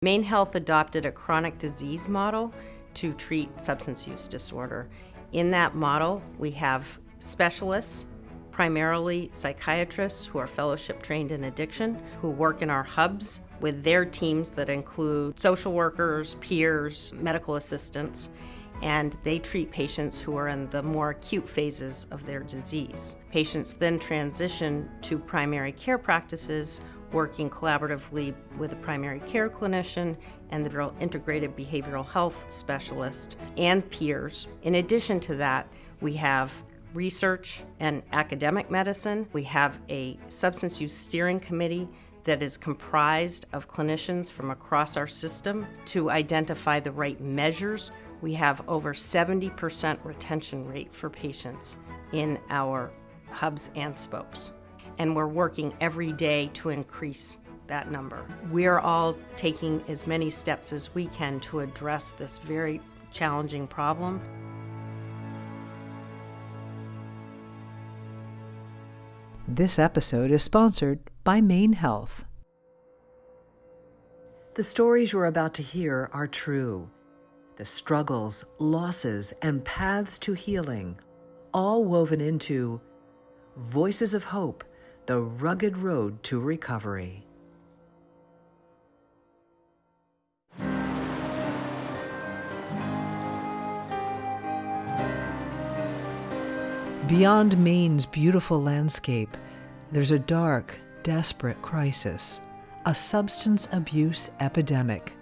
Maine Health adopted a chronic disease model to treat substance use disorder. In that model, we have specialists, primarily psychiatrists who are fellowship trained in addiction, who work in our hubs with their teams that include social workers, peers, medical assistants, and they treat patients who are in the more acute phases of their disease. Patients then transition to primary care practices, working collaboratively with a primary care clinician and the integrated behavioral health specialist and peers. In addition to that, we have research and academic medicine. We have a substance use steering committee that is comprised of clinicians from across our system to identify the right measures. We have over 70% retention rate for patients in our hubs and spokes. And we're working every day to increase that number. We're all taking as many steps as we can to address this very challenging problem. This episode is sponsored by Maine Health. The stories you're about to hear are true. The struggles, losses, and paths to healing, all woven into Voices of Hope, the rugged road to recovery. Beyond Maine's beautiful landscape, there's a dark, desperate crisis, a substance abuse epidemic.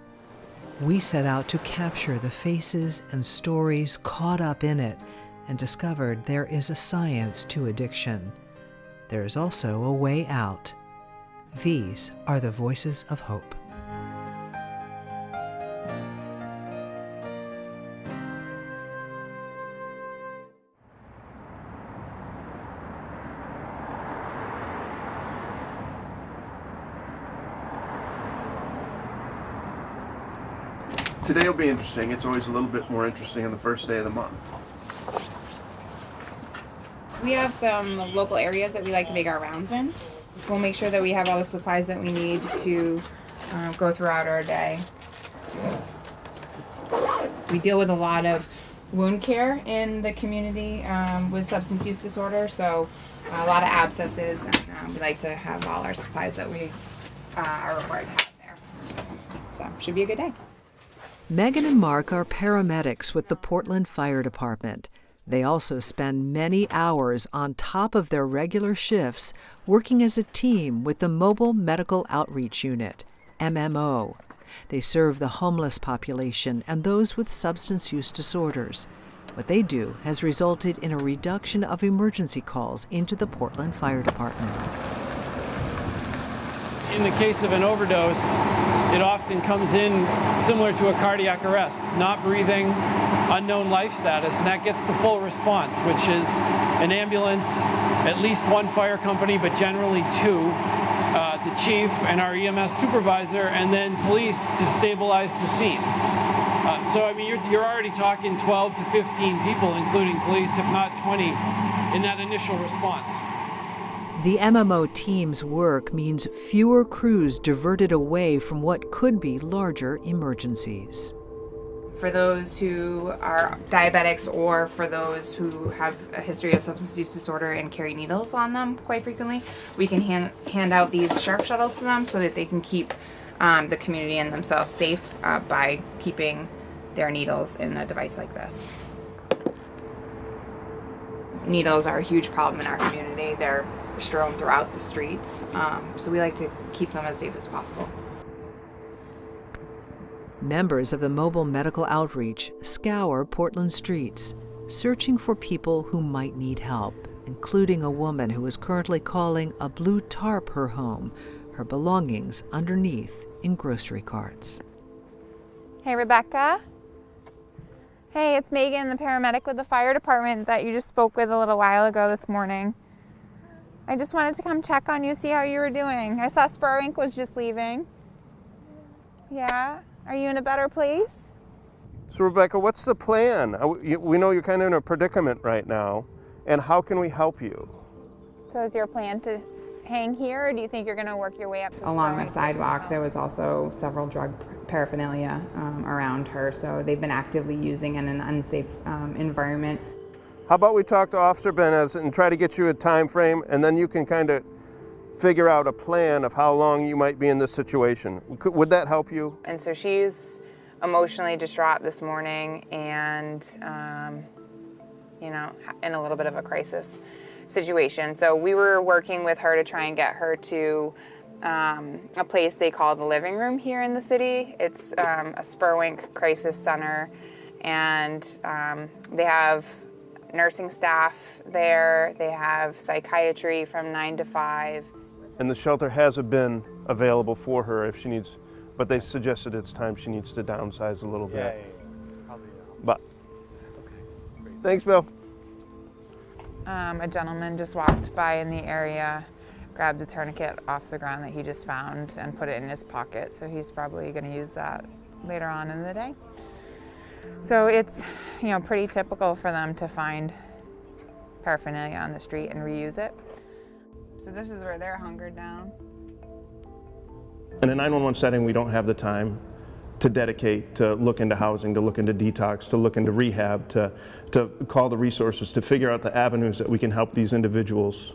We set out to capture the faces and stories caught up in it and discovered there is a science to addiction. There is also a way out. These are the Voices of Hope. Today will be interesting. It's always a little bit more interesting on the first day of the month. We have some local areas that we like to make our rounds in. We'll make sure that we have all the supplies that we need to go throughout our day. We deal with a lot of wound care in the community with substance use disorder, so a lot of abscesses, and we like to have all our supplies that we are required to have there. So, should be a good day. Megan and Mark are paramedics with the Portland Fire Department. They also spend many hours on top of their regular shifts working as a team with the Mobile Medical Outreach Unit, MMO. They serve the homeless population and those with substance use disorders. What they do has resulted in a reduction of emergency calls into the Portland Fire Department. In the case of an overdose, it often comes in similar to a cardiac arrest, not breathing, unknown life status, and that gets the full response, which is an ambulance, at least one fire company, but generally two, the chief and our EMS supervisor, and then police to stabilize the scene. So I mean, you're already talking 12 to 15 people, including police, if not 20, in that initial response. The MMO team's work means fewer crews diverted away from what could be larger emergencies. For those who are diabetics or for those who have a history of substance use disorder and carry needles on them quite frequently, we can hand out these sharp shuttles to them so that they can keep the community and themselves safe by keeping their needles in a device like this. Needles are a huge problem in our community. They're strewn throughout the streets, so we like to keep them as safe as possible. Members of the Mobile Medical Outreach scour Portland streets, searching for people who might need help, including a woman who is currently calling a blue tarp her home, her belongings underneath in grocery carts. Hey, Rebecca. Hey, it's Megan, the paramedic with the fire department that you just spoke with a little while ago this morning. I just wanted to come check on you, see how you were doing. I saw Spur Inc. was just leaving. Yeah? Are you in a better place? So Rebecca, what's the plan? We know you're kind of in a predicament right now, and how can we help you? So is your plan to hang here, or do you think you're going to work your way up to Along Spurwink? the sidewalk, there was also several drug paraphernalia around her, so they've been actively using in an unsafe environment. How about we talk to Officer Benez and try to get you a time frame, and then you can kind of figure out a plan of how long you might be in this situation. Would that help you? And so she's emotionally distraught this morning and, you know, in a little bit of a crisis situation. So we were working with her to try and get her to a place they call the living room here in the city. It's a Spurwink Crisis Center, and they have nursing staff there. They have psychiatry from 9 to 5. And the shelter has a bin available for her if she needs, but they suggested it's time she needs to downsize a little bit. But, thanks, Bill. A gentleman just walked by in the area, grabbed a tourniquet off the ground that he just found and put it in his pocket. So he's probably going to use that later on in the day. So it's, you know, pretty typical for them to find paraphernalia on the street and reuse it. So this is where they're hunkered down. In a 911 setting, we don't have the time to dedicate to look into housing, to look into detox, to look into rehab, to call the resources, to figure out the avenues that we can help these individuals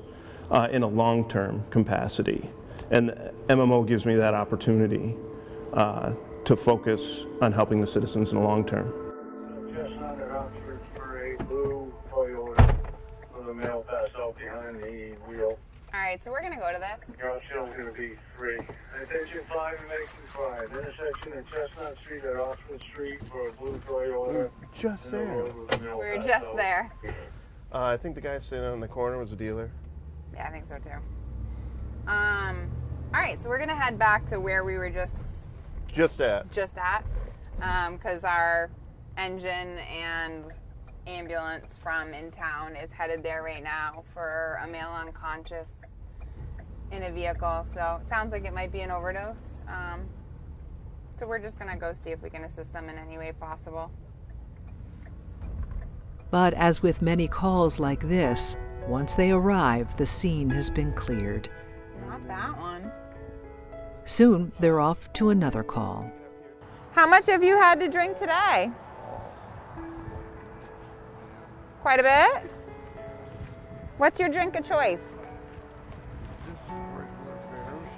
in a long-term capacity. And MMO gives me that opportunity to focus on helping the citizens in the long term. Just under Oxford for a blue Toyota with a mail pass out behind the wheel. All right, so we're going to go to this. Garage sale's going to be free. Attention 5 and Mason 5. Intersection of Chestnut Street at Oxford Street for a blue Toyota. Just there. We're just there. I think the guy sitting on the corner was a dealer. Yeah, I think so too. All right, so we're going to head back to where we were just at, because our engine and ambulance from in town is headed there right now for a male unconscious in a vehicle. So it sounds like it might be an overdose. So we're just gonna go see if we can assist them in any way possible. But as with many calls like this, once they arrive, the scene has been cleared. Not that one. Soon, they're off to another call. How much have you had to drink today? Quite a bit? What's your drink of choice?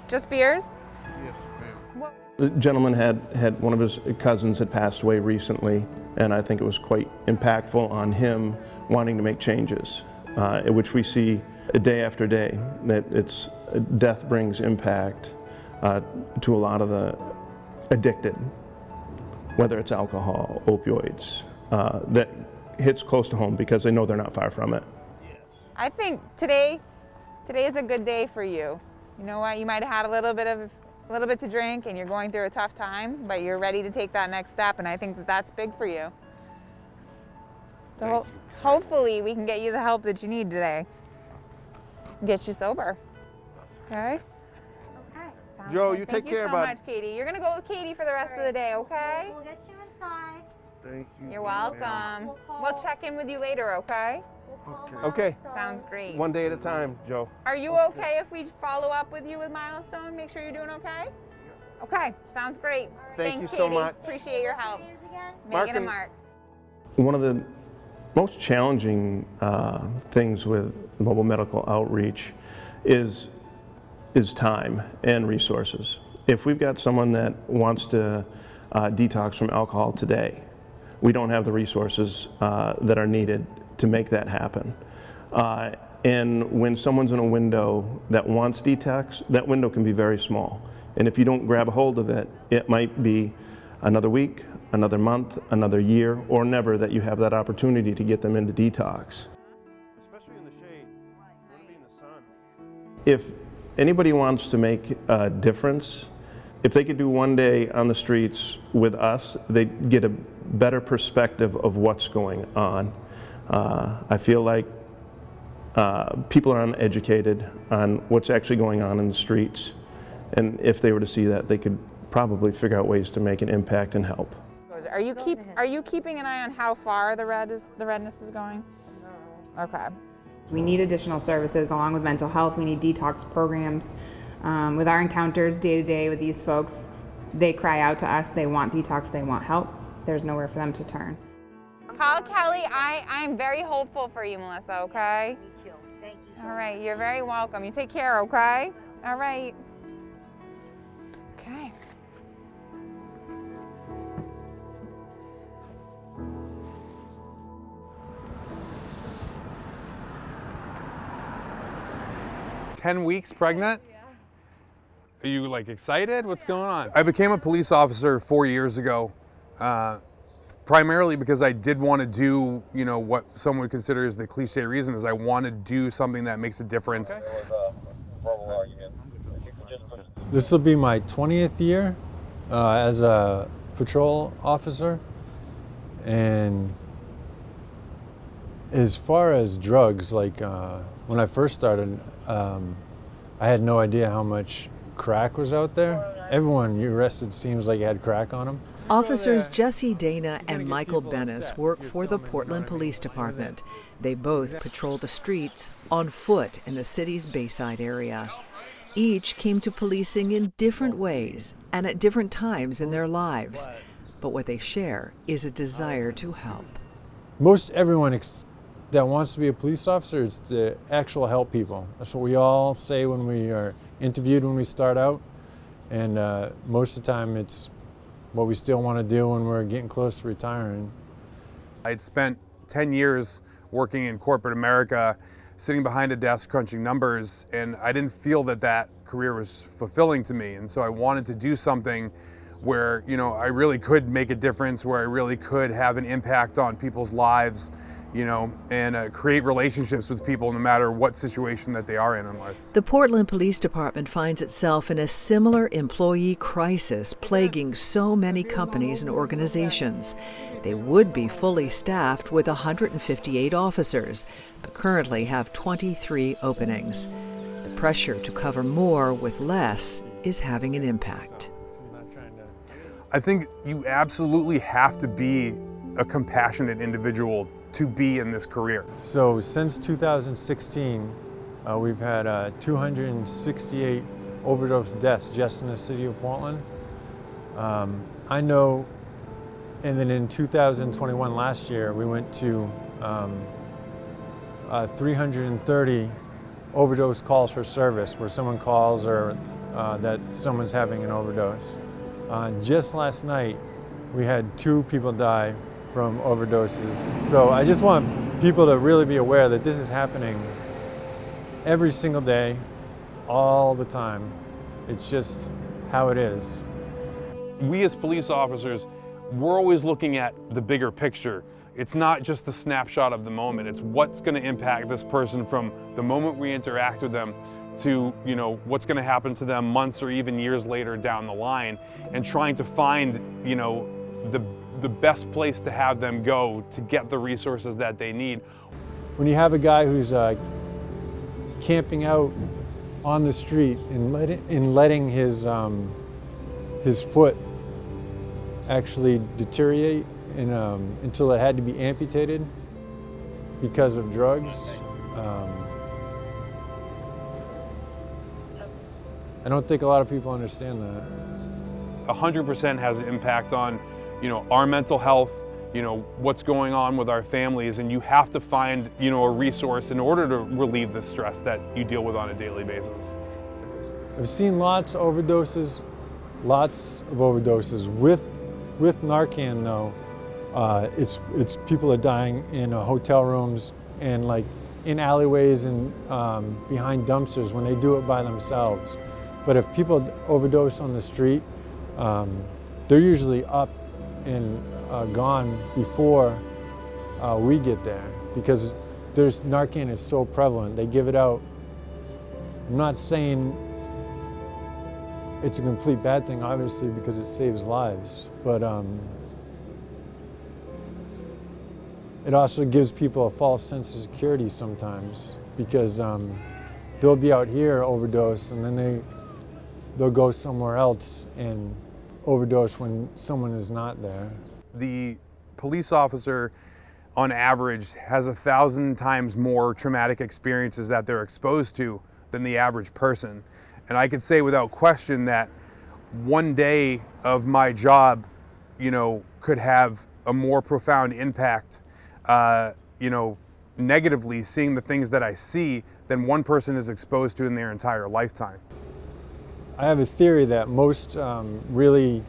Just beers? The gentleman had one of his cousins had passed away recently, and I think it was quite impactful on him wanting to make changes, which we see day after day, that it's death brings impact to a lot of the addicted, whether it's alcohol, opioids, that hits close to home because they know they're not far from it. I think today is a good day for you. You know what? You might have had a little bit to drink and you're going through a tough time, but you're ready to take that next step, and I think that that's big for you. So hopefully we can get you the help that you need today. Get you sober. Okay? Okay. Joe, you take care, Thank you so bud. much, Katie. You're gonna go with Katie for the rest of the day, okay? We'll get you inside. Thank you. You're welcome. We'll check in with you later, okay? We'll call Okay. Milestone. Sounds great. One day at a time, Joe. Are you okay if we follow up with you with Milestone? Make sure you're doing okay? Okay, sounds great. Thank Thanks, you so Katie. much. Appreciate your help. Names again? Mark Megan and and- Mark. One of the most challenging things with mobile medical outreach is time and resources. If we've got someone that wants to detox from alcohol today, we don't have the resources that are needed to make that happen. And when someone's in a window that wants detox, that window can be very small. And if you don't grab a hold of it, it might be another week, another month, another year, or never that you have that opportunity to get them into detox. Especially in the shade, want to be in the sun. If anybody wants to make a difference, if they could do one day on the streets with us, they'd get a better perspective of what's going on. I feel like people are uneducated on what's actually going on in the streets. And if they were to see that, they could probably figure out ways to make an impact and help. Are you keeping an eye on how far the redness is going? No. Okay. We need additional services along with mental health. We need detox programs. With our encounters day to day with these folks, they cry out to us. They want detox. They want help. There's nowhere for them to turn. Call Kelly. I'm very hopeful for you, Melissa, okay? Me too. Thank you so All right, you're very welcome. You take care, okay? All right. Okay. much. 10 weeks pregnant? Yeah. Are you like excited? What's going on? I became a police officer 4 years ago. Primarily because I did want to do, what some would consider is the cliche reason is I want to do something that makes a difference. Okay. This will be my 20th year as a patrol officer. And as far as drugs, like when I first started, I had no idea how much crack was out there. Everyone you arrested seems like had crack on them. Officers Jesse Dana and Michael Bennis work for the Portland Police Department. They both patrol the streets on foot in the city's Bayside area. Each came to policing in different ways and at different times in their lives. But what they share is a desire to help. Most everyone that wants to be a police officer is to actually help people. That's what we all say when we are interviewed when we start out. And most of the time it's what we still want to do when we're getting close to retiring. I'd spent 10 years working in corporate America, sitting behind a desk crunching numbers, and I didn't feel that career was fulfilling to me. And so I wanted to do something where, I really could make a difference, where I really could have an impact on people's lives, and create relationships with people no matter what situation that they are in life. The Portland Police Department finds itself in a similar employee crisis plaguing so many companies and organizations. They would be fully staffed with 158 officers, but currently have 23 openings. The pressure to cover more with less is having an impact. I think you absolutely have to be a compassionate individual to be in this career. So since 2016, we've had 268 overdose deaths just in the city of Portland. I know, and then in 2021, last year, we went to 330 overdose calls for service, where someone calls or that someone's having an overdose. Just last night, we had 2 people die from overdoses. So I just want people to really be aware that this is happening every single day, all the time. It's just how it is. We as police officers, we're always looking at the bigger picture. It's not just the snapshot of the moment. It's what's going to impact this person from the moment we interact with them to, what's going to happen to them months or even years later down the line, and trying to find, the best place to have them go to get the resources that they need. When you have a guy who's camping out on the street and letting his foot actually deteriorate until it had to be amputated because of drugs, I don't think a lot of people understand that. 100% has an impact on our mental health, what's going on with our families, and you have to find, a resource in order to relieve the stress that you deal with on a daily basis. I've seen lots of overdoses with Narcan though. It's people are dying in hotel rooms and like in alleyways and behind dumpsters when they do it by themselves. But if people overdose on the street, they're usually up and gone before we get there, because Narcan is so prevalent. They give it out. I'm not saying it's a complete bad thing, obviously, because it saves lives, but it also gives people a false sense of security sometimes, because they'll be out here overdose and then they'll go somewhere else and overdose when someone is not there. The police officer on average, has 1,000 times more traumatic experiences that they're exposed to than the average person. And I could say without question that one day of my job, you know, could have a more profound impact, you know, negatively, seeing the things that I see, than one person is exposed to in their entire lifetime. I have a theory that most really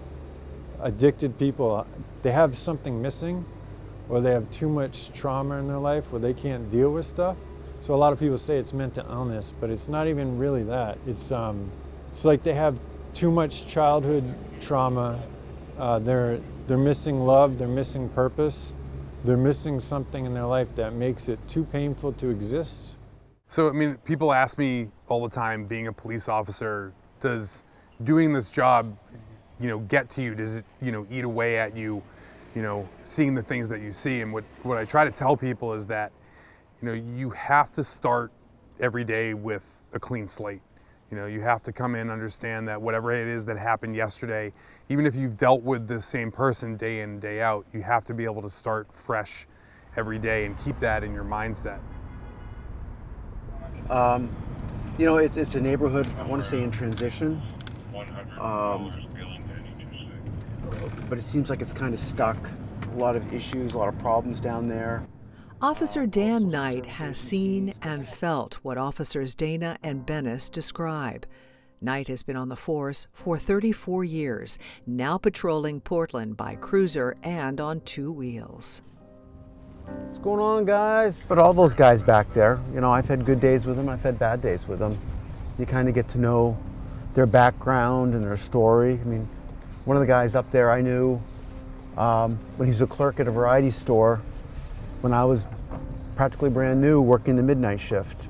addicted people, they have something missing, or they have too much trauma in their life where they can't deal with stuff. So a lot of people say it's mental illness, but it's not even really that. It's like they have too much childhood trauma. They're missing love, they're missing purpose, they're missing something in their life that makes it too painful to exist. So, I mean, people ask me all the time, being a police officer, does doing this job, you know, get to you? Does it, you know, eat away at you, you know, seeing the things that you see? And what I try to tell people is that, you know, you have to start every day with a clean slate. You know, you have to come in, understand that whatever it is that happened yesterday, even if you've dealt with the same person day in and day out, you have to be able to start fresh every day and keep that in your mindset. You know, it's a neighborhood, I want to say in transition, but it seems like it's kind of stuck. A lot of issues, a lot of problems down there. Officer Dan Knight has seen and felt what Officers Dana and Bennis describe. Knight has been on the force for 34 years, now patrolling Portland by cruiser and on two wheels. What's going on, guys? But all those guys back there, you know, I've had good days with them, I've had bad days with them. You kind of get to know their background and their story. I mean, one of the guys up there I knew when he was a clerk at a variety store when I was practically brand new working the midnight shift.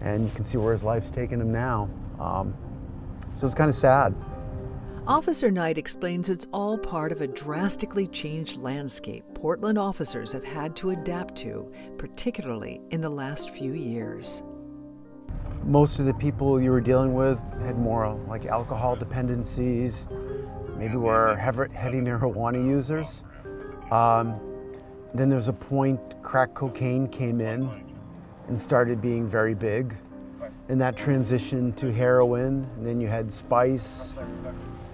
And you can see where his life's taken him now. So it's kind of sad. Officer Knight explains it's all part of a drastically changed landscape Portland officers have had to adapt to, particularly in the last few years. Most of the people you were dealing with had more like alcohol dependencies, maybe were heavy marijuana users. Then there's a point crack cocaine came in and started being very big. And that transitioned to heroin, and then you had spice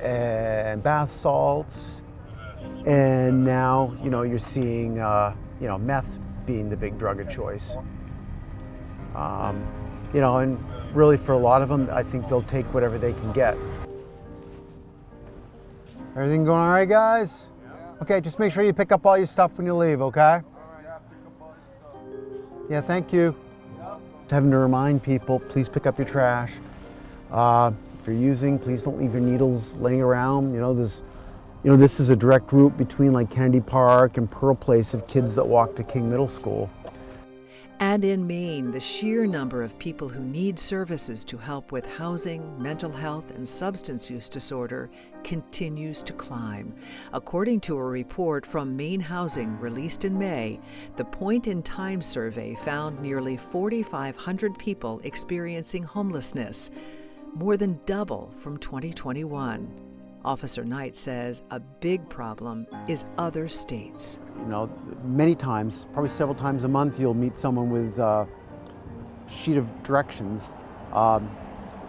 and bath salts. And now, you know, you're seeing, you know, meth being the big drug of choice. You know, and really for a lot of them, I think they'll take whatever they can get. Everything going all right, guys? Okay, just make sure you pick up all your stuff when you leave, okay? Yeah, thank you. Having to remind people, please pick up your trash. If you're using, please don't leave your needles laying around. You know, this is a direct route between like Kennedy Park and Pearl Place of kids that walk to King Middle School. And in Maine, the sheer number of people who need services to help with housing, mental health, and substance use disorder continues to climb. According to a report from Maine Housing released in May, the Point in Time survey found nearly 4,500 people experiencing homelessness, more than double from 2021. Officer Knight says a big problem is other states. You know, many times, probably several times a month, you'll meet someone with a sheet of directions.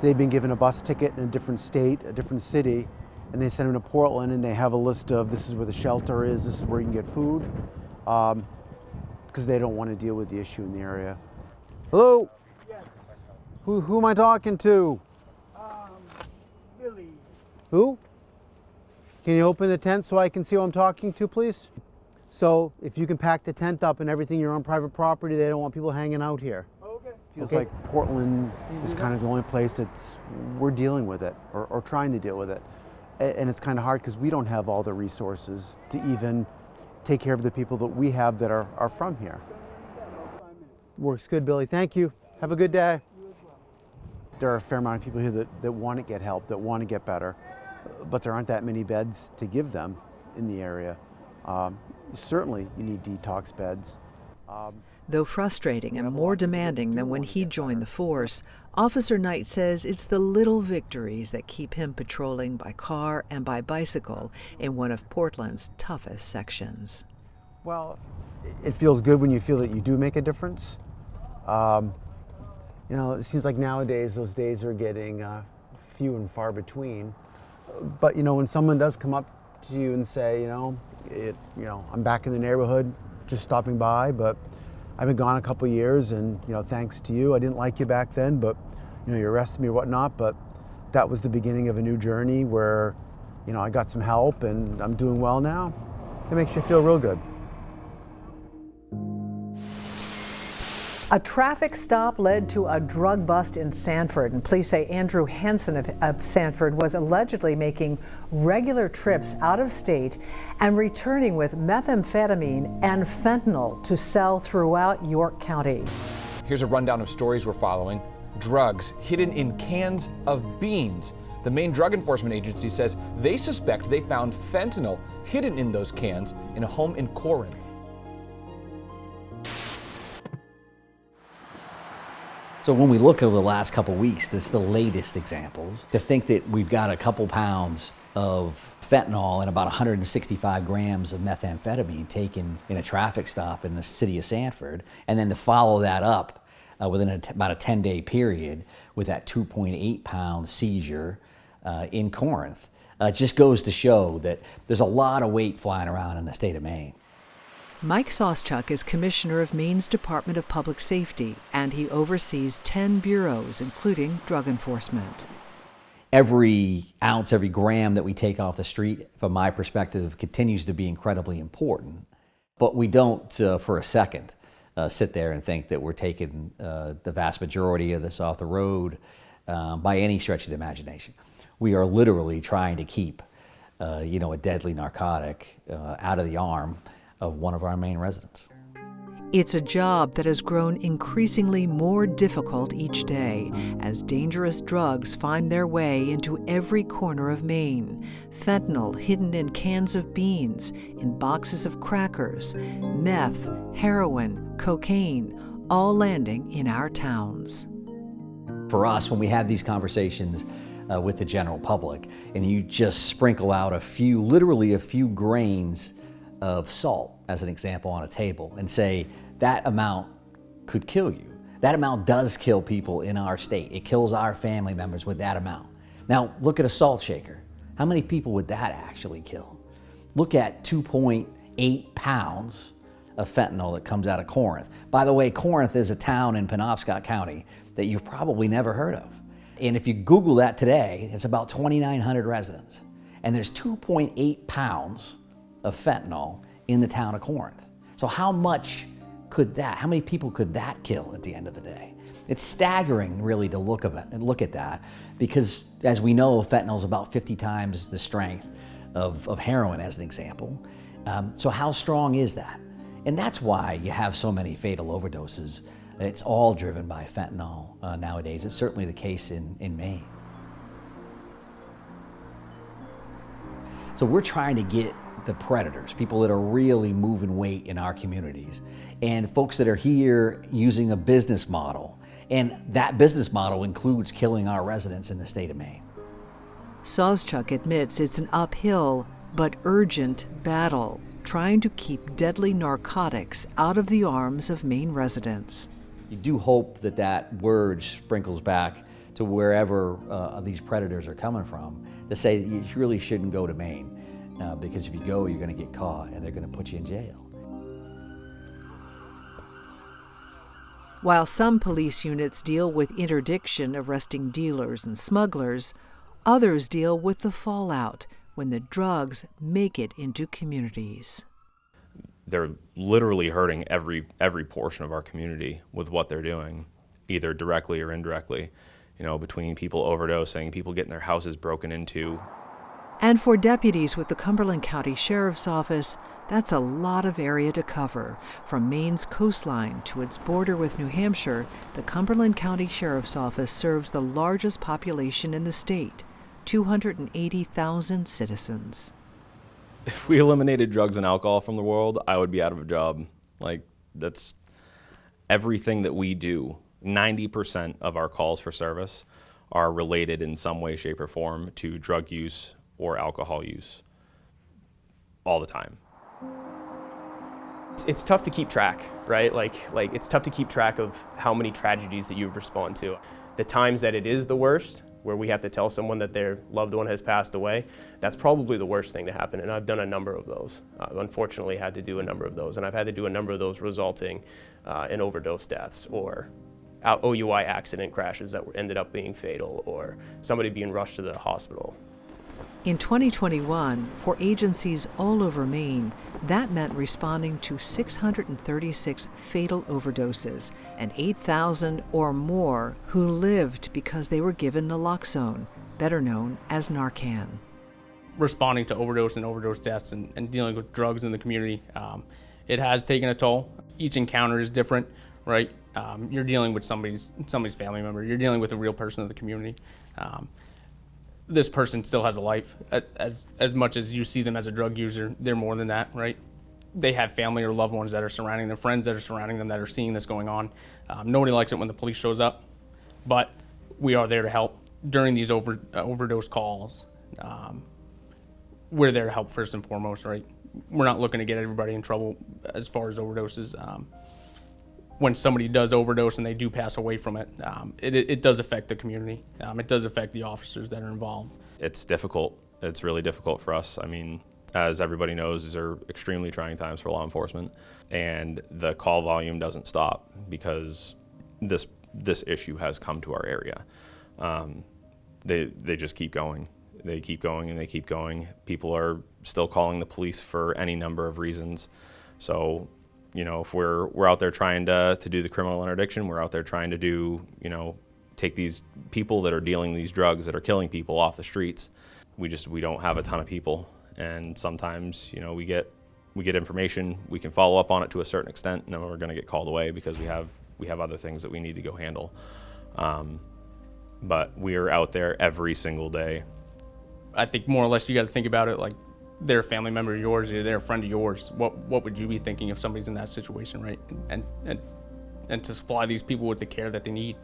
They've been given a bus ticket in a different state, a different city, and they send them to Portland and they have a list of this is where the shelter is, this is where you can get food, because they don't want to deal with the issue in the area. Hello? Yes. Who am I talking to? Billy. Who? Can you open the tent so I can see who I'm talking to, please? So if you can pack the tent up and everything, you're on private property, they don't want people hanging out here. Okay. Feels like Portland is kind of the only place that's, we're dealing with it, or trying to deal with it. And it's kind of hard because we don't have all the resources to even take care of the people that we have that are from here. Works good, Billy. Thank you. Have a good day. There are a fair amount of people here that want to get help, that want to get better, but there aren't that many beds to give them in the area. Certainly, you need detox beds. Though frustrating and more demanding than when he joined the force, Officer Knight says it's the little victories that keep him patrolling by car and by bicycle in one of Portland's toughest sections. Well, it feels good when you feel that you do make a difference. You know, it seems like nowadays those days are getting few and far between. But you know, when someone does come up to you and say, I'm back in the neighborhood, just stopping by, but I've been gone a couple of years, and thanks to you, I didn't like you back then, but you arrested me or whatnot. But that was the beginning of a new journey where, I got some help and I'm doing well now. It makes you feel real good. A traffic stop led to a drug bust in Sanford, and police say Andrew Henson of Sanford was allegedly making regular trips out of state and returning with methamphetamine and fentanyl to sell throughout York County. Here's a rundown of stories we're following. Drugs hidden in cans of beans. The Maine Drug Enforcement Agency says they suspect they found fentanyl hidden in those cans in a home in Corinth. So when we look over the last couple weeks, this is the latest examples. To think that we've got a couple pounds of fentanyl and about 165 grams of methamphetamine taken in a traffic stop in the city of Sanford, and then to follow that up within about a 10-day period with that 2.8 pound seizure in Corinth, just goes to show that there's a lot of weight flying around in the state of Maine. Mike Sawchuk is commissioner of Maine's Department of Public Safety, and he oversees 10 bureaus, including drug enforcement. Every ounce, every gram that we take off the street, from my perspective, continues to be incredibly important. But we don't, for a second, sit there and think that we're taking the vast majority of this off the road by any stretch of the imagination. We are literally trying to keep, a deadly narcotic out of the arm of one of our Maine residents. It's a job that has grown increasingly more difficult each day as dangerous drugs find their way into every corner of Maine. Fentanyl hidden in cans of beans, in boxes of crackers, meth, heroin, cocaine, all landing in our towns. For us, when we have these conversations with the general public, and you just sprinkle out literally a few grains of salt, as an example, on a table and say that amount could kill you. That amount does kill people in our state. It kills our family members with that amount. Now, look at a salt shaker. How many people would that actually kill? Look at 2.8 pounds of fentanyl that comes out of Corinth. By the way, Corinth is a town in Penobscot County that you've probably never heard of. And if you Google that today, it's about 2,900 residents. And there's 2.8 pounds of fentanyl in the town of Corinth. So how many people could that kill at the end of the day? It's staggering, really, to look at that, because as we know, fentanyl is about 50 times the strength of heroin, as an example. So how strong is that? And that's why you have so many fatal overdoses. It's all driven by fentanyl nowadays. It's certainly the case in Maine. So we're trying to get the predators, people that are really moving weight in our communities, and folks that are here using a business model. And that business model includes killing our residents in the state of Maine. Sawchuk admits it's an uphill but urgent battle, trying to keep deadly narcotics out of the arms of Maine residents. You do hope that that word sprinkles back to wherever these predators are coming from, to say that you really shouldn't go to Maine. Because if you go, you're going to get caught and they're going to put you in jail. While some police units deal with interdiction, arresting dealers and smugglers, others deal with the fallout when the drugs make it into communities. They're literally hurting every portion of our community with what they're doing, either directly or indirectly. Between people overdosing, people getting their houses broken into. And for deputies with the Cumberland County Sheriff's Office, that's a lot of area to cover. From Maine's coastline to its border with New Hampshire, the Cumberland County Sheriff's Office serves the largest population in the state, 280,000 citizens. If we eliminated drugs and alcohol from the world, I would be out of a job. That's everything that we do. 90% of our calls for service are related in some way, shape, or form to drug use or alcohol use all the time. It's tough to keep track, right? Like it's tough to keep track of how many tragedies that you respond to. The times that it is the worst, where we have to tell someone that their loved one has passed away, that's probably the worst thing to happen. And I've done a number of those. I've unfortunately had to do a number of those. And I've had to do a number of those resulting in overdose deaths or OUI accident crashes that ended up being fatal, or somebody being rushed to the hospital. In 2021, for agencies all over Maine, that meant responding to 636 fatal overdoses and 8,000 or more who lived because they were given naloxone, better known as Narcan. Responding to overdose and overdose deaths and dealing with drugs in the community, it has taken a toll. Each encounter is different, right? You're dealing with somebody's family member. You're dealing with a real person of the community. This person still has a life. As much as you see them as a drug user, they're more than that, right? They have family or loved ones that are surrounding them, friends that are surrounding them that are seeing this going on. Nobody likes it when the police shows up, but we are there to help during these overdose calls. We're there to help first and foremost, right? We're not looking to get everybody in trouble as far as overdoses. When somebody does overdose and they do pass away from it, it does affect the community. It does affect the officers that are involved. It's difficult. It's really difficult for us. I mean, as everybody knows, these are extremely trying times for law enforcement, and the call volume doesn't stop because this issue has come to our area. They just keep going. They keep going and they keep going. People are still calling the police for any number of reasons. So, you know, if we're out there trying to do the criminal interdiction, we're out there trying to do, you know, take these people that are dealing these drugs that are killing people off the streets. We don't have a ton of people, and sometimes, you know, we get information, we can follow up on it to a certain extent, and then we're going to get called away because we have other things that we need to go handle. But we are out there every single day. I think more or less you got to think about it like they're a family member of yours, or they're a friend of yours. What would you be thinking if somebody's in that situation, right? And to supply these people with the care that they need.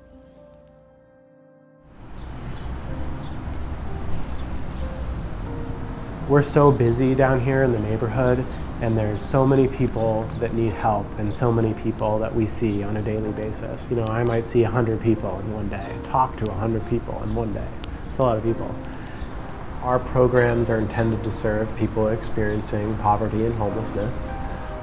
We're so busy down here in the neighborhood, and there's so many people that need help and so many people that we see on a daily basis. You know, I might see 100 people in one day, talk to 100 people in one day. It's a lot of people. Our programs are intended to serve people experiencing poverty and homelessness,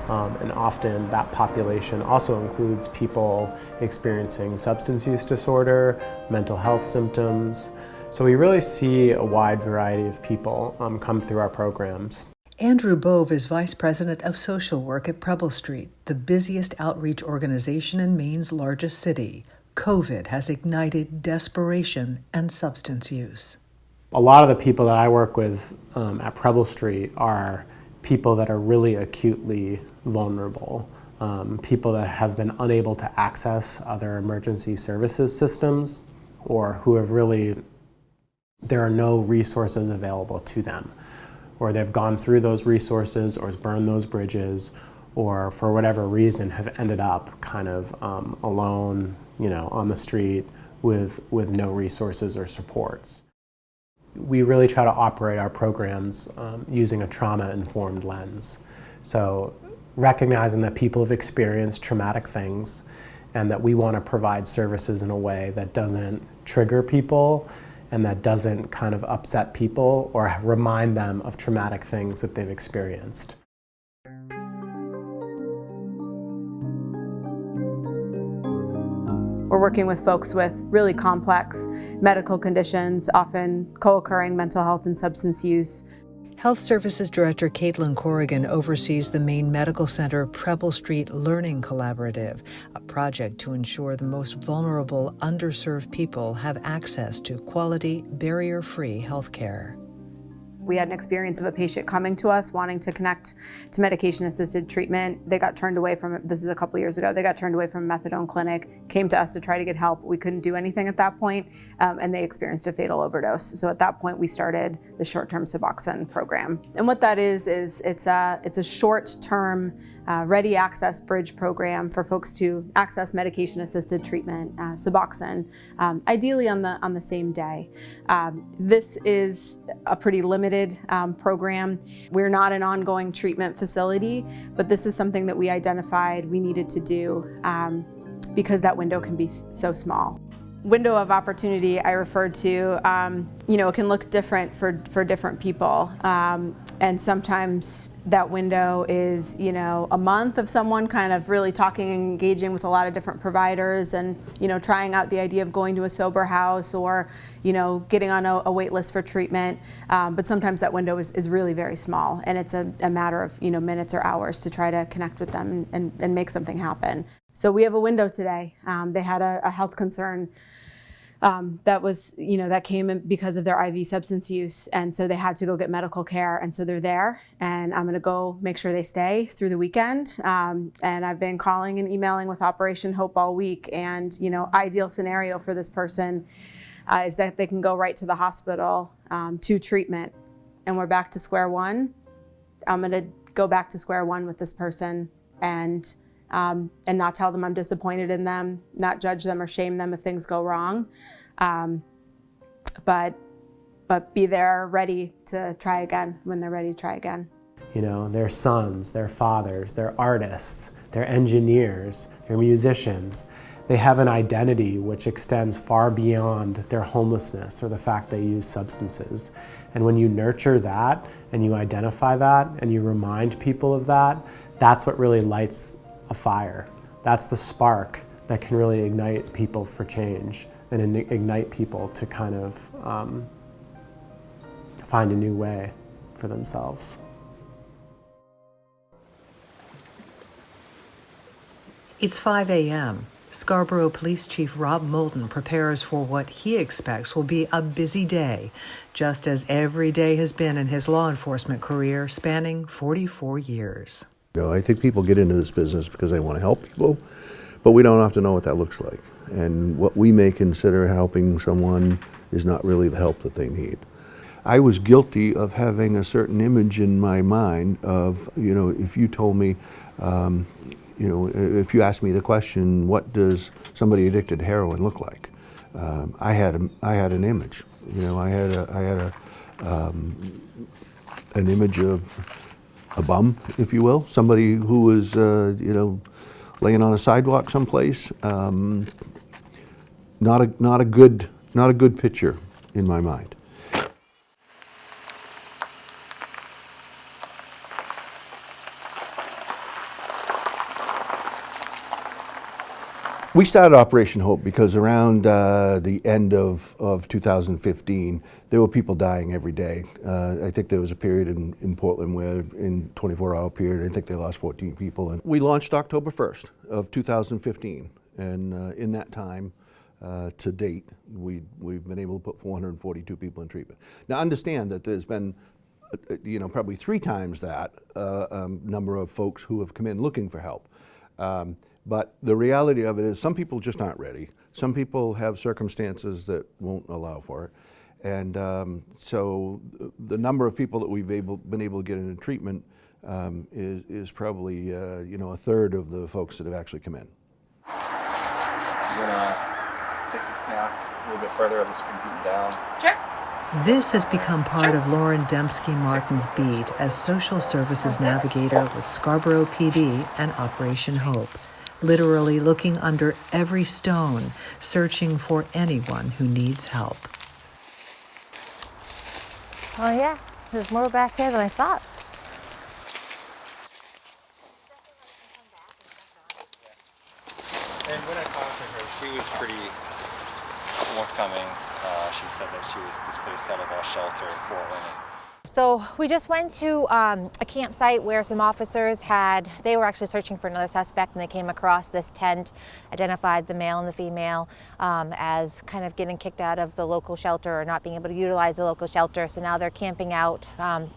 and often that population also includes people experiencing substance use disorder, mental health symptoms. So we really see a wide variety of people come through our programs. Andrew Bove is Vice President of Social Work at Preble Street, the busiest outreach organization in Maine's largest city. COVID has ignited desperation and substance use. A lot of the people that I work with at Preble Street are people that are really acutely vulnerable, people that have been unable to access other emergency services systems, or who have there are no resources available to them, or they've gone through those resources or burned those bridges, or for whatever reason have ended up kind of alone, you know, on the street with no resources or supports. We really try to operate our programs using a trauma-informed lens. So recognizing that people have experienced traumatic things and that we want to provide services in a way that doesn't trigger people and that doesn't kind of upset people or remind them of traumatic things that they've experienced. We're working with folks with really complex medical conditions, often co-occurring mental health and substance use. Health Services Director Caitlin Corrigan oversees the Maine Medical Center Preble Street Learning Collaborative, a project to ensure the most vulnerable, underserved people have access to quality, barrier-free health care. We had an experience of a patient coming to us wanting to connect to medication-assisted treatment. They got turned away from it. This is a couple years ago. They got turned away from a methadone clinic, came to us to try to get help. We couldn't do anything at that point, and they experienced a fatal overdose. So at that point, we started the short-term Suboxone program. And what that is it's a short-term Ready Access Bridge program for folks to access medication-assisted treatment, Suboxone, ideally on the same day. This is a pretty limited program. We're not an ongoing treatment facility, but this is something that we identified we needed to do because that window can be so small. Window of opportunity I referred to, it can look different for different people. And sometimes that window is, a month of someone kind of really talking and engaging with a lot of different providers and, trying out the idea of going to a sober house or, getting on a wait list for treatment. But sometimes that window is really very small, and it's a matter of, minutes or hours to try to connect with them and make something happen. So we have a window today. They had a health concern that was, that came in because of their IV substance use. And so they had to go get medical care. And so they're there, and I'm going to go make sure they stay through the weekend. And I've been calling and emailing with Operation Hope all week. And, ideal scenario for this person is that they can go right to the hospital to treatment. And we're back to square one. I'm going to go back to square one with this person and not tell them I'm disappointed in them, not judge them or shame them if things go wrong, but be there ready to try again when they're ready to try again. Their sons, their fathers, they're artists, they're engineers, they're musicians. They have an identity which extends far beyond their homelessness or the fact they use substances. And when you nurture that and you identify that and you remind people of that, that's what really lights a fire. That's the spark that can really ignite people for change and ignite people to kind of find a new way for themselves. It's 5 a.m. Scarborough Police Chief Rob Moulton prepares for what he expects will be a busy day, just as every day has been in his law enforcement career spanning 44 years. I think people get into this business because they want to help people, but we don't have to know what that looks like. And what we may consider helping someone is not really the help that they need. I was guilty of having a certain image in my mind of, if you told me, if you asked me the question, what does somebody addicted to heroin look like? I had an image. I had an image of a bum, if you will, somebody who was, laying on a sidewalk someplace. Not a good picture in my mind. We started Operation Hope because around the end of 2015, there were people dying every day. I think there was a period in Portland where in 24-hour period, I think they lost 14 people. And we launched October 1st of 2015. And in that time, to date, we've been able to put 442 people in treatment. Now understand that there's been probably 3 times that number of folks who have come in looking for help. But the reality of it is some people just aren't ready. Some people have circumstances that won't allow for it. And so the number of people that we've been able to get into treatment is probably a third of the folks that have actually come in. I'm gonna take this path a little bit further. I'm just gonna beat down. Sure. This has become part of Lauren Dembski Martin's beat as social services navigator with Scarborough PD and Operation Hope, literally looking under every stone, searching for anyone who needs help. Oh yeah, there's more back here than I thought. And when I talked to her, she was pretty forthcoming. She said that she was displaced out of a shelter in Portland. So we just went to a campsite where some officers they were actually searching for another suspect, and they came across this tent, identified the male and the female as kind of getting kicked out of the local shelter or not being able to utilize the local shelter. So now they're camping out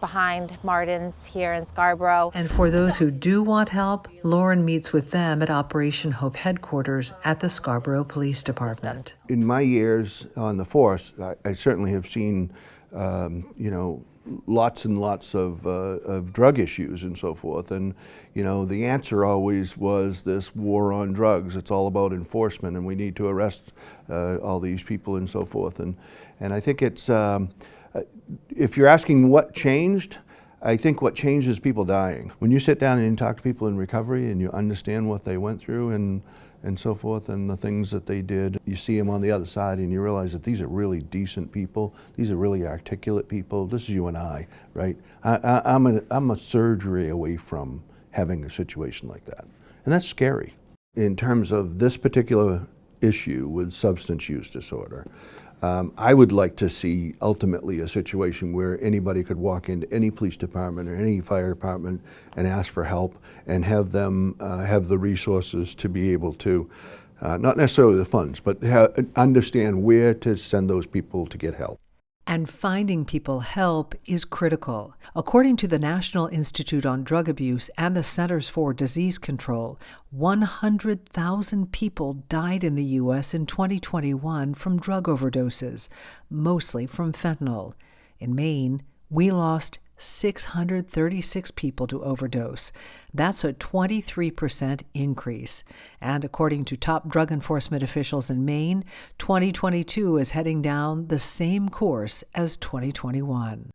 behind Martin's here in Scarborough. And for those who do want help, Lauren meets with them at Operation Hope headquarters at the Scarborough Police Department. In my years on the force, I certainly have seen, lots and lots of drug issues and so forth. And, you know, the answer always was this war on drugs. It's all about enforcement, and we need to arrest all these people and so forth. And I think it's, if you're asking what changed, I think what changed is people dying. When you sit down and you talk to people in recovery and you understand what they went through and so forth, and the things that they did, you see them on the other side and you realize that these are really decent people. These are really articulate people. This is you and I, right? I'm a surgery away from having a situation like that. And that's scary. In terms of this particular issue with substance use disorder, I would like to see ultimately a situation where anybody could walk into any police department or any fire department and ask for help, and have them have the resources to be able to, not necessarily the funds, but understand where to send those people to get help. And finding people help is critical. According to the National Institute on Drug Abuse and the Centers for Disease Control, 100,000 people died in the U.S. in 2021 from drug overdoses, mostly from fentanyl. In Maine, we lost 636 people to overdose. That's a 23% increase. And according to top drug enforcement officials in Maine, 2022 is heading down the same course as 2021.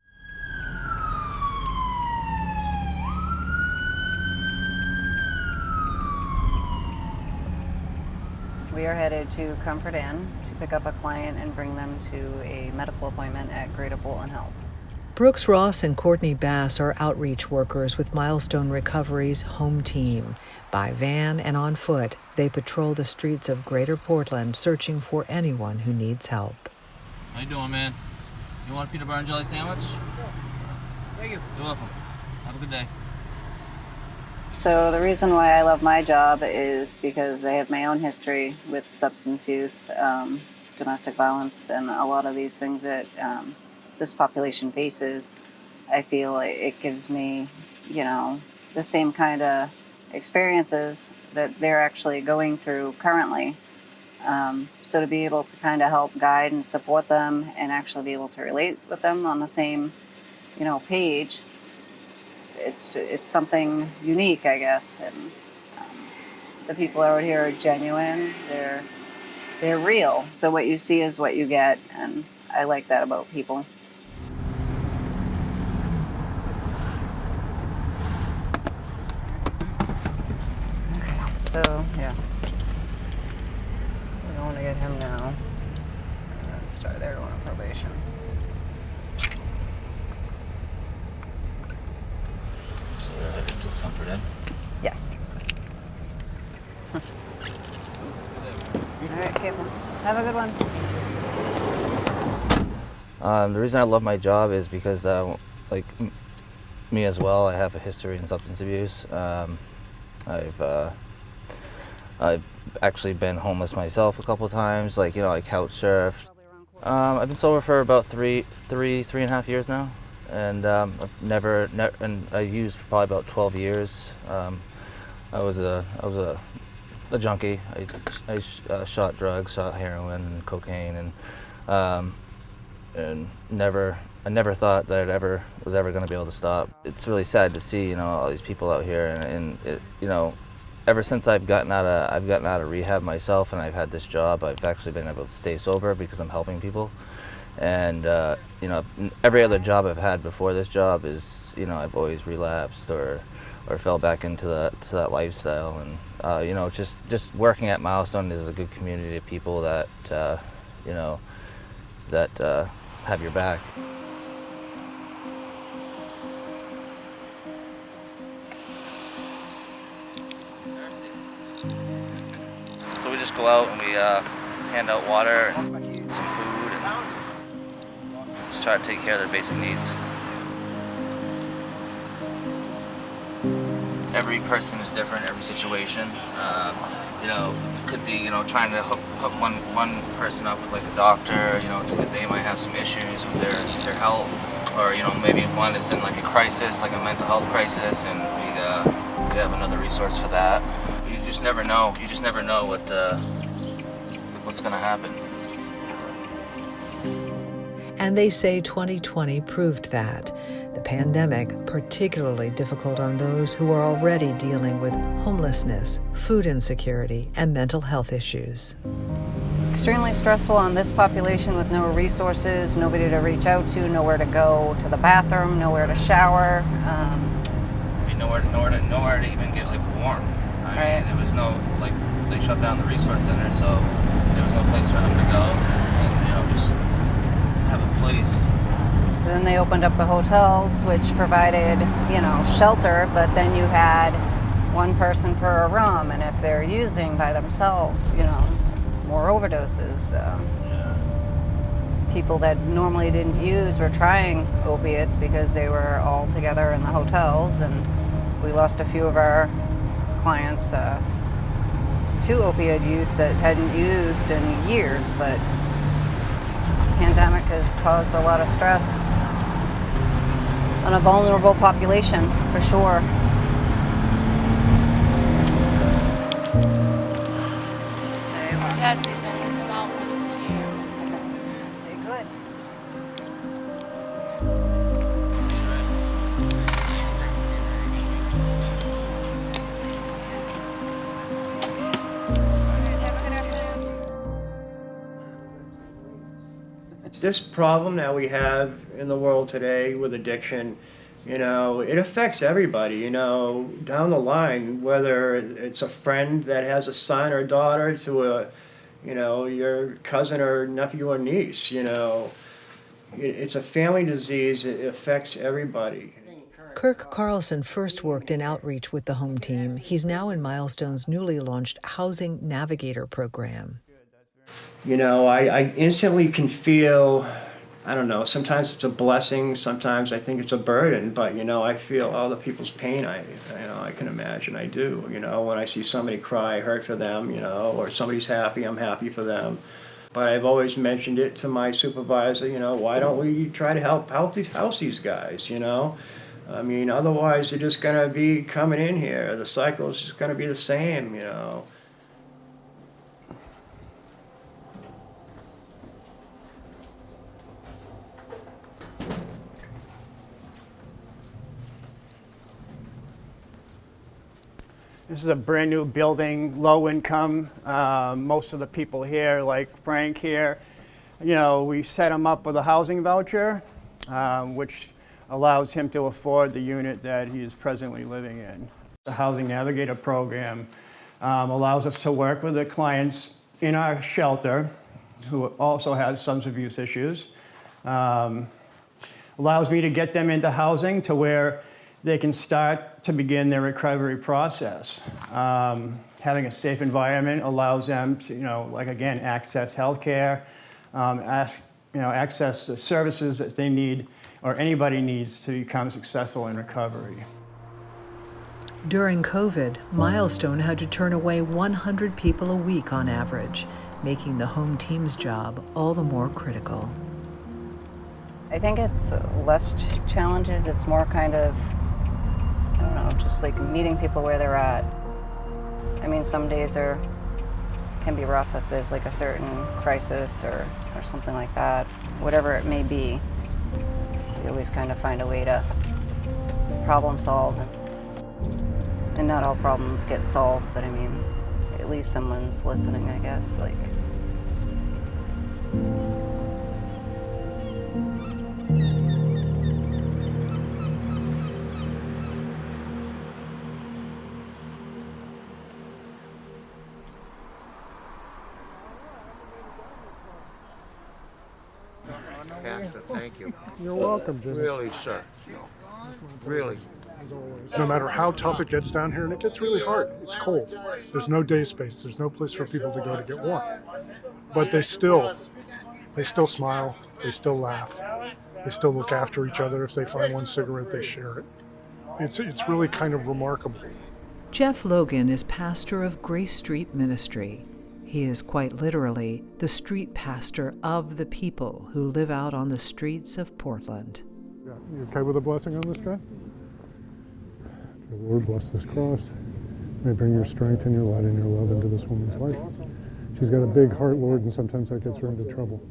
We are headed to Comfort Inn to pick up a client and bring them to a medical appointment at Greater Bolton Health. Brooks Ross and Courtney Bass are outreach workers with Milestone Recovery's home team. By van and on foot, they patrol the streets of Greater Portland searching for anyone who needs help. How you doing, man? You want a peanut butter and jelly sandwich? Thank you. You're welcome. Have a good day. So the reason why I love my job is because I have my own history with substance use, domestic violence, and a lot of these things that this population faces. I feel it gives me, you know, the same kind of experiences that they're actually going through currently. So to be able to kind of help guide and support them and actually be able to relate with them on the same, you know, page, it's something unique, I guess. And the people out here are genuine. They're real. So what you see is what you get, and I like that about people. So, yeah. We're going to get him now. And then start there going on probation. So we're headed to the Comfort Inn? Yes. All right, careful. Have a good one. The reason I love my job is because, like me as well, I have a history in substance abuse. I've actually been homeless myself a couple of times, like, you know, I couch surfed. I've been sober for about three and a half years now, and I've never, and I used for probably about 12 years. I was a junkie. I shot drugs, shot heroin, and cocaine, and I never thought that I was ever going to be able to stop. It's really sad to see, you know, all these people out here, and it, you know, ever since I've gotten out of rehab myself, and I've had this job, I've actually been able to stay sober because I'm helping people. And you know, every other job I've had before this job is, you know, I've always relapsed or fell back into that lifestyle. And you know, just working at Milestone is a good community of people that you know, that have your back. So we just go out and we hand out water and some food and just try to take care of their basic needs. Every person is different, every situation. You know, it could be, you know, trying to hook one person up with like a doctor, you know, they might have some issues with their health, or, you know, maybe one is in like a crisis, like a mental health crisis, and we have another resource for that. You just never know. You just never know what's going to happen. And they say 2020 proved that. The pandemic, particularly difficult on those who are already dealing with homelessness, food insecurity, and mental health issues. Extremely stressful on this population with no resources, nobody to reach out to, nowhere to go to the bathroom, nowhere to shower. I mean, nowhere to even get like warm. I mean, there was no, like, they shut down the resource center, so there was no place for them to go and, you know, just have a place. Then they opened up the hotels, which provided, you know, shelter, but then you had one person per room, and if they're using by themselves, you know, more overdoses. People that normally didn't use were trying opiates because they were all together in the hotels, and we lost a few of our clients to opioid use that hadn't used in years, but this pandemic has caused a lot of stress on a vulnerable population, for sure. This problem that we have in the world today with addiction, you know, it affects everybody, you know, down the line, whether it's a friend that has a son or daughter to a, you know, your cousin or nephew or niece, you know. It's a family disease, it affects everybody. Kirk Carlson first worked in outreach with the home team. He's now in Milestone's newly launched Housing Navigator program. You know, I instantly can feel, I don't know, sometimes it's a blessing, sometimes I think it's a burden, but, you know, I feel all the people's pain, I can imagine I do. You know, when I see somebody cry, I hurt for them, you know, or somebody's happy, I'm happy for them. But I've always mentioned it to my supervisor, you know, why don't we try to house these guys, you know? I mean, otherwise they're just going to be coming in here. The cycle is just going to be the same, you know. This is a brand new building, low income. Most of the people here, like Frank here, you know, we set him up with a housing voucher, which allows him to afford the unit that he is presently living in. The Housing Navigator program allows us to work with the clients in our shelter who also have substance abuse issues. Allows me to get them into housing to where they can start to begin their recovery process. Having a safe environment allows them to, you know, like again, access healthcare, access the services that they need or anybody needs to become successful in recovery. During COVID, Milestone had to turn away 100 people a week on average, making the home team's job all the more critical. I think it's less challenges, it's more kind of, I don't know, just like meeting people where they're at. I mean, some days can be rough if there's like a certain crisis or something like that. Whatever it may be, you always kind of find a way to problem solve. And not all problems get solved, but I mean, at least someone's listening, I guess. Like. Thank you. You're welcome, Jimmy. Really, sir. Really. No matter how tough it gets down here, and it gets really hard, it's cold. There's no day space. There's no place for people to go to get warm. But they still smile. They still laugh. They still look after each other. If they find one cigarette, they share it. It's really kind of remarkable. Jeff Logan is pastor of Grace Street Ministry. He is quite literally the street pastor of the people who live out on the streets of Portland. Yeah, you okay with a blessing on this guy? The Lord bless this cross. May bring your strength and your light and your love into this woman's life. She's got a big heart, Lord, and sometimes that gets her into trouble.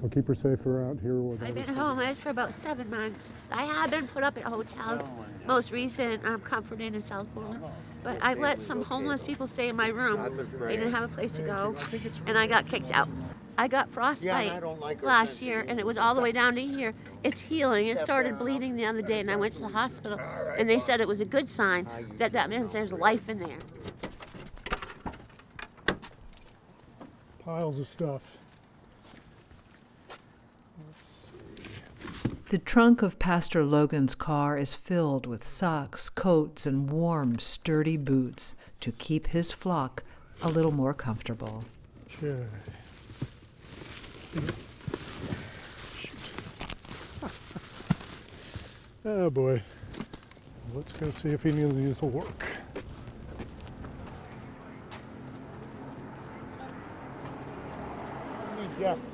So keep her safe around here. I've been homeless for about 7 months. I have been put up at a hotel, most recent Comfort Inn in South Portland. But I let some homeless people stay in my room. They didn't have a place to go, and I got kicked out. I got frostbite last year, and it was all the way down to here. It's healing. It started bleeding the other day, and I went to the hospital, and they said it was a good sign that means there's life in there. Piles of stuff. The trunk of Pastor Logan's car is filled with socks, coats, and warm, sturdy boots to keep his flock a little more comfortable. Okay. Oh boy. Let's go see if any of these will work.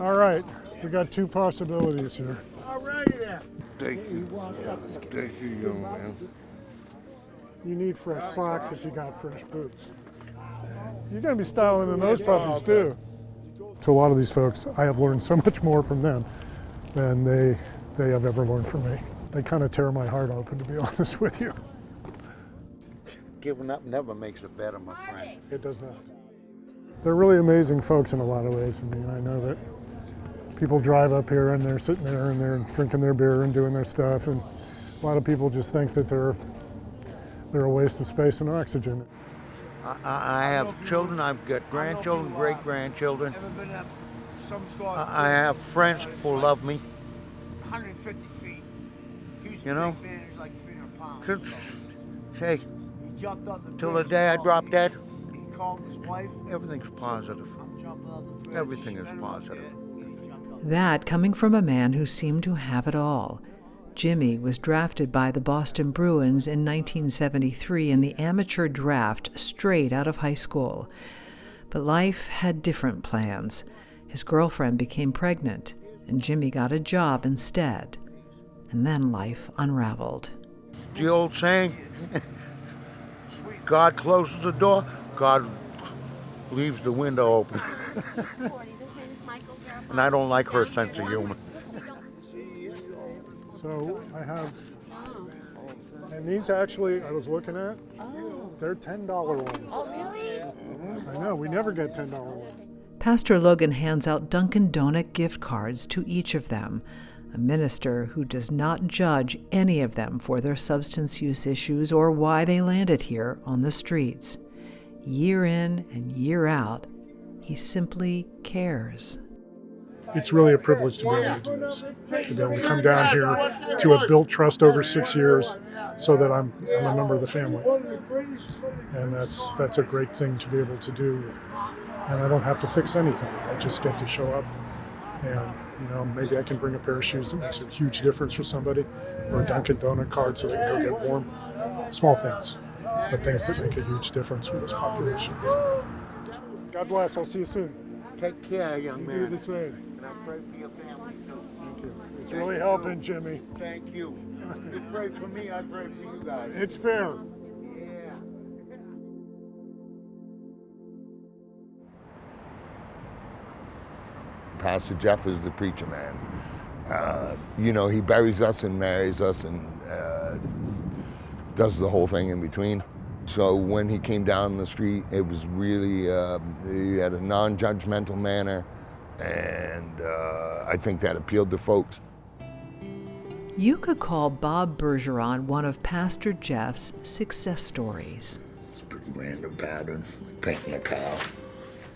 All right, we got 2 possibilities here. Thank you. Thank you, young man. You need fresh socks if you got fresh boots. You're going to be styling in those puppies too. To a lot of these folks, I have learned so much more from them than they have ever learned from me. They kind of tear my heart open, to be honest with you. Giving up never makes it better, my friend. It does not. They're really amazing folks in a lot of ways. I mean, I know that people drive up here and they're sitting there and they're drinking their beer and doing their stuff, and a lot of people just think that they're a waste of space and oxygen. I have children, I've got grandchildren, great-grandchildren. I have friends who love me. 150 feet. You know? Man, he's like 300 pounds. Hey, He jumped off the till the bridge, day I drop dead, He called his wife. everything's positive. I'm jumping off the bridge. Everything is positive. That coming from a man who seemed to have it all. Jimmy was drafted by the Boston Bruins in 1973 in the amateur draft straight out of high school. But life had different plans. His girlfriend became pregnant, and Jimmy got a job instead. And then life unraveled. The old saying, God closes the door, God leaves the window open. And I don't like her sense of humor. So I have, and these actually, I was looking at, they're $10 ones. Oh, really? I know, we never get $10 ones. Pastor Logan hands out Dunkin' Donut gift cards to each of them, a minister who does not judge any of them for their substance use issues or why they landed here on the streets. Year in and year out, he simply cares. It's really a privilege to be able to do this, to be able to come down here, to have built trust over 6 years so that I'm a member of the family. And that's a great thing to be able to do. And I don't have to fix anything. I just get to show up and, you know, maybe I can bring a pair of shoes that makes a huge difference for somebody, or a Dunkin' Donut card so they can go get warm. Small things, but things that make a huge difference for this population. God bless. I'll see you soon. Take care, young man. You do the same. And I pray for your family too. Thank you. It's really helping, Jimmy. Thank you. You pray for me, I pray for you guys. It's fair. Yeah. Pastor Jeff is the preacher man. You know, he buries us and marries us and does the whole thing in between. So when he came down the street, it was really, he had a non-judgmental manner, and I think that appealed to folks. You could call Bob Bergeron one of Pastor Jeff's success stories. It's a pretty random pattern, like painting a cow.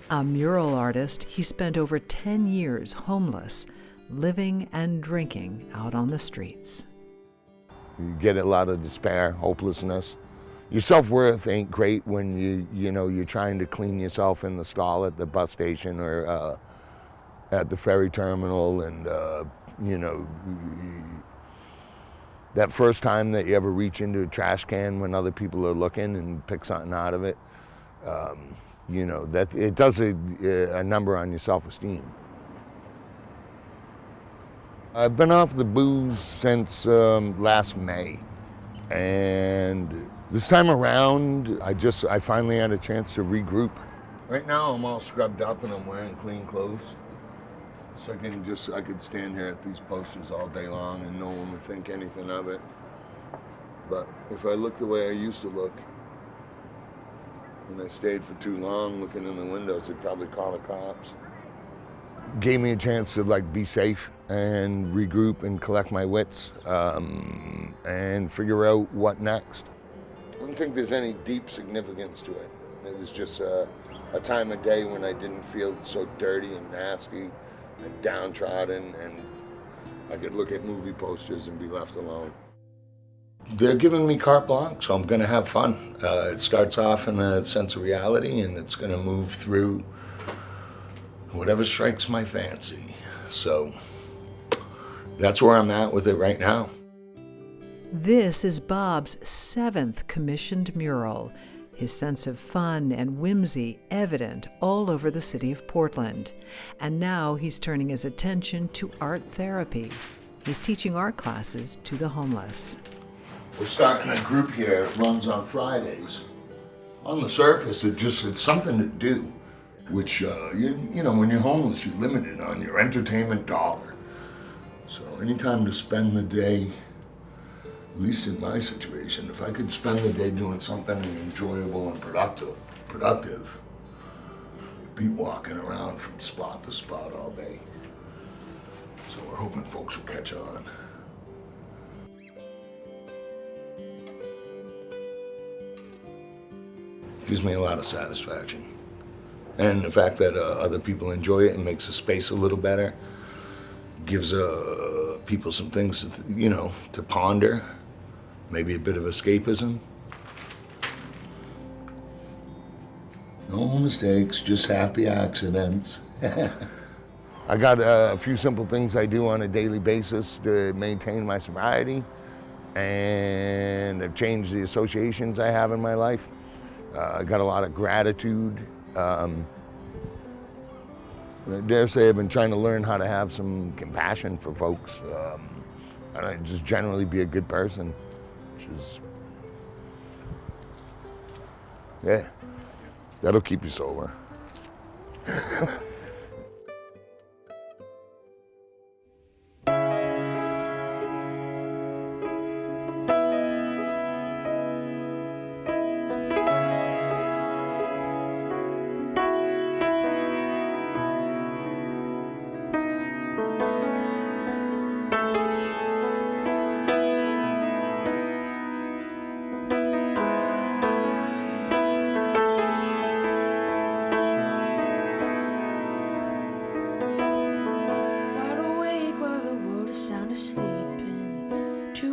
A mural artist, he spent over 10 years homeless, living and drinking out on the streets. You get a lot of despair, hopelessness. Your self-worth ain't great when you're trying to clean yourself in the stall at the bus station or at the ferry terminal, and that first time that you ever reach into a trash can when other people are looking and pick something out of it, that it does a number on your self-esteem. I've been off the booze since last May, and this time around, I finally had a chance to regroup. Right now, I'm all scrubbed up and I'm wearing clean clothes. So I could stand here at these posters all day long and no one would think anything of it. But if I looked the way I used to look, and I stayed for too long looking in the windows, they'd probably call the cops. Gave me a chance to be safe and regroup and collect my wits and figure out what next. I don't think there's any deep significance to it. It was just a time of day when I didn't feel so dirty and nasty and downtrodden, and I could look at movie posters and be left alone. They're giving me carte blanche, so I'm gonna have fun. It starts off in a sense of reality, and it's gonna move through whatever strikes my fancy. So that's where I'm at with it right now. This is Bob's 7th commissioned mural, his sense of fun and whimsy evident all over the city of Portland. And now he's turning his attention to art therapy. He's teaching art classes to the homeless. We're starting a group here. It runs on Fridays. On the surface, it's something to do, which, you know, when you're homeless, you're limited on your entertainment dollar. So anytime to spend the day, at least in my situation, if I could spend the day doing something enjoyable and productive, I'd be walking around from spot to spot all day. So we're hoping folks will catch on. Gives me a lot of satisfaction. And the fact that other people enjoy it and makes the space a little better, gives people some things to, to ponder, maybe a bit of escapism. No mistakes, just happy accidents. I got a few simple things I do on a daily basis to maintain my sobriety, and I've changed the associations I have in my life. I got a lot of gratitude. I dare say I've been trying to learn how to have some compassion for folks, and just generally be a good person, which is, yeah, that'll keep you sober.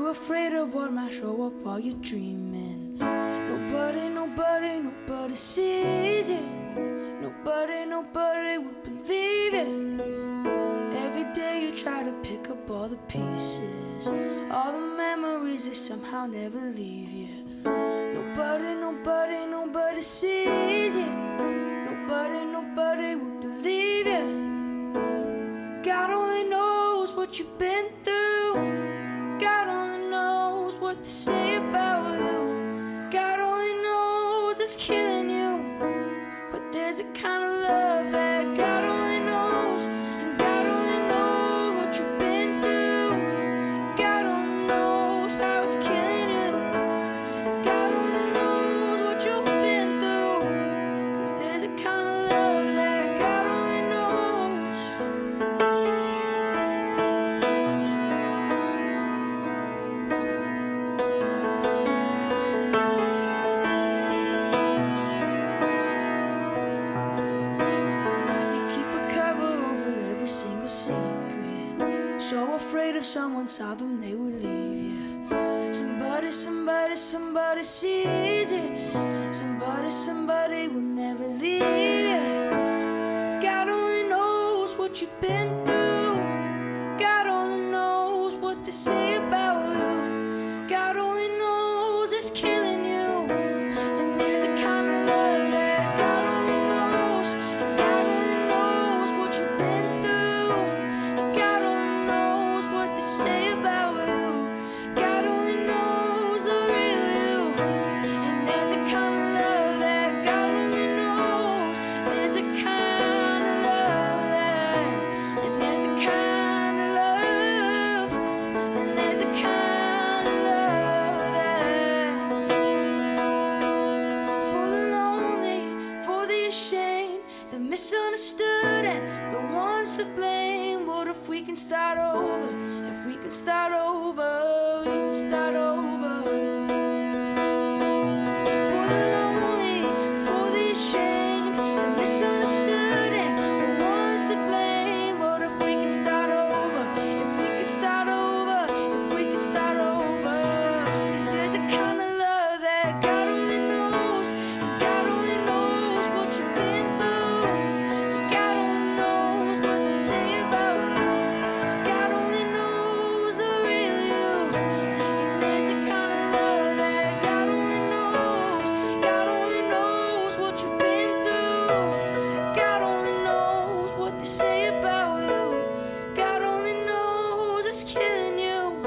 Afraid of what might show up while you're dreaming. Nobody sees it. Nobody would believe it. Every day you try to pick up all the pieces, all the memories that somehow never leave you. Nobody sees it. Nobody would believe it. God only knows what you've been through. God only knows what to say about you. God only knows it's killing you. But there's a kind of love that God only knows. And God only knows what you've been through. God only knows how it's killing you. And God only knows what you've been through. 'Cause there's a kind of love that God only knows. Single secret, so afraid if someone saw them they would leave you. Somebody sees it. Somebody will never leave you. God only knows what you've been through. God only knows what they say about you. God only knows it's killing you. And there's a kind of love that God only knows. And God only knows what you've been through. And God only knows what they say about you. God only knows the real you. And there's and the ones to blame. What if we can start over? If we can start over, we can start over. For the lonely, for the ashamed, the misunderstood, and the ones to blame. What if we can start over? If we can start over, if we can start over. 'Cause there's a kind of love that God only knows, and God only knows what you've been through, and God only knows what to say about you. God only knows the real you, and there's a kind of love that God only knows. God only knows what you've been through. God only knows what they say about you. God only knows it's killing you,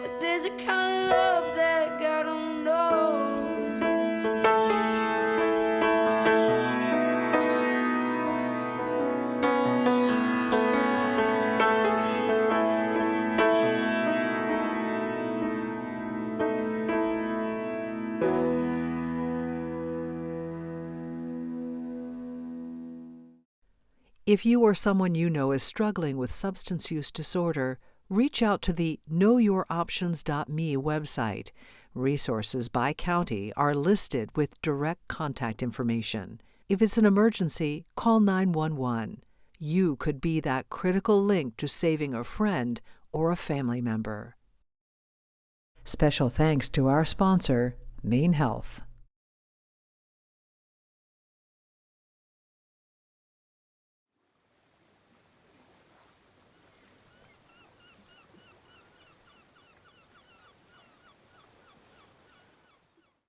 but there's a kind of love that God only knows. If you or someone you know is struggling with substance use disorder, reach out to the knowyouroptions.me website. Resources by county are listed with direct contact information. If it's an emergency, call 911. You could be that critical link to saving a friend or a family member. Special thanks to our sponsor, Maine Health.